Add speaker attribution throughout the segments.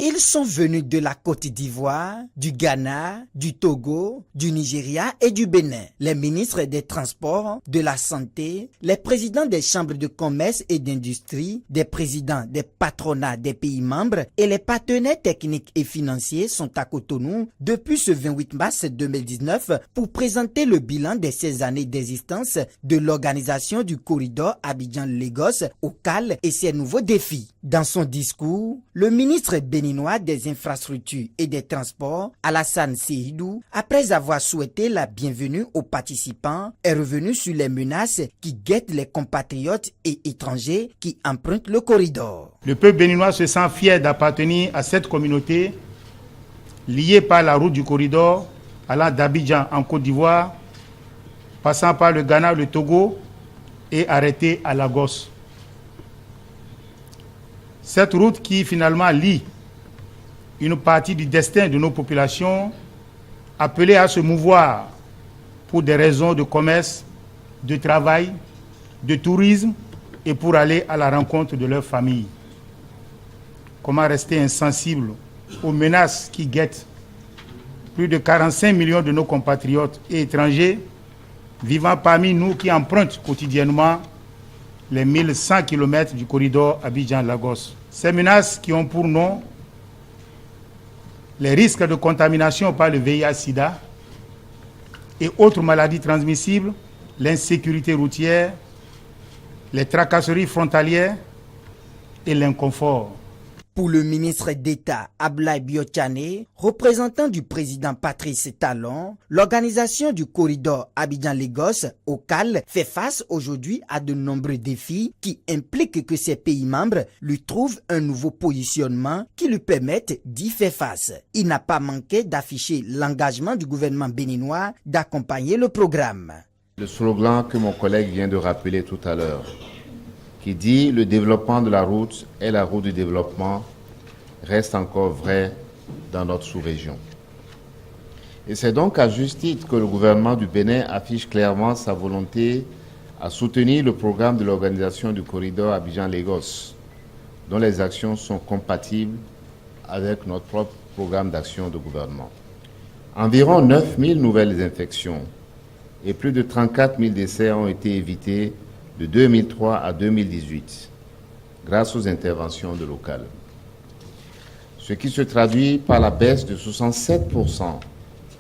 Speaker 1: Ils sont venus de la Côte d'Ivoire, du Ghana, du Togo, du Nigeria et du Bénin. Les ministres des Transports, de la Santé, les présidents des chambres de commerce et d'industrie, des présidents des patronats des pays membres et les partenaires techniques et financiers sont à Cotonou depuis ce 28 mars 2019 pour présenter le bilan des 16 années d'existence de l'organisation du corridor Abidjan-Lagos au CAL et ses nouveaux défis. Dans son discours, le ministre béninois des Infrastructures et des Transports, Alassane Sehidou, après avoir souhaité la bienvenue aux participants, est revenu sur les menaces qui guettent les compatriotes et étrangers qui empruntent le corridor.
Speaker 2: Le peuple béninois se sent fier d'appartenir à cette communauté liée par la route du corridor allant d'Abidjan en Côte d'Ivoire, passant par le Ghana, le Togo et arrêté à Lagos. Cette route qui finalement lie une partie du destin de nos populations appelées à se mouvoir pour des raisons de commerce, de travail, de tourisme et pour aller à la rencontre de leurs familles. Comment rester insensible aux menaces qui guettent plus de 45 millions de nos compatriotes et étrangers vivant parmi nous qui empruntent quotidiennement les 1100 km du corridor Abidjan-Lagos. Ces menaces qui ont pour nom les risques de contamination par le VIH-Sida et autres maladies transmissibles, l'insécurité routière, les tracasseries frontalières et l'inconfort.
Speaker 1: Pour le ministre d'État Ablaye Biotchane, représentant du président Patrice Talon, l'organisation du corridor Abidjan-Lagos au CAL fait face aujourd'hui à de nombreux défis qui impliquent que ses pays membres lui trouvent un nouveau positionnement qui lui permette d'y faire face. Il n'a pas manqué d'afficher l'engagement du gouvernement béninois d'accompagner le programme.
Speaker 3: Le slogan que mon collègue vient de rappeler tout à l'heure, qui dit « Le développement de la route est la route du développement » reste encore vrai dans notre sous-région. Et c'est donc à juste titre que le gouvernement du Bénin affiche clairement sa volonté à soutenir le programme de l'organisation du corridor Abidjan-Lagos, dont les actions sont compatibles avec notre propre programme d'action de gouvernement. Environ 9000 nouvelles infections et plus de 34 000 décès ont été évités de 2003 à 2018, grâce aux interventions de l'OCAL. Ce qui se traduit par la baisse de 67%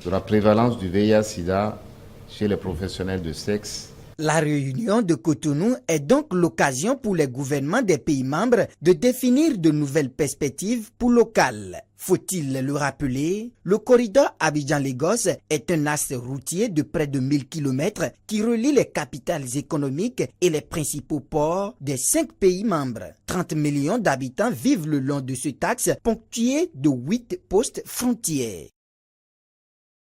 Speaker 3: de la prévalence du VIH-Sida chez les professionnels de sexe.
Speaker 1: La réunion de Cotonou est donc l'occasion pour les gouvernements des pays membres de définir de nouvelles perspectives pour l'OCAL. Faut-il le rappeler, le corridor Abidjan-Lagos est un axe routier de près de 1000 km qui relie les capitales économiques et les principaux ports des 5 pays membres. 30 millions d'habitants vivent le long de cet axe ponctué de 8 postes frontières.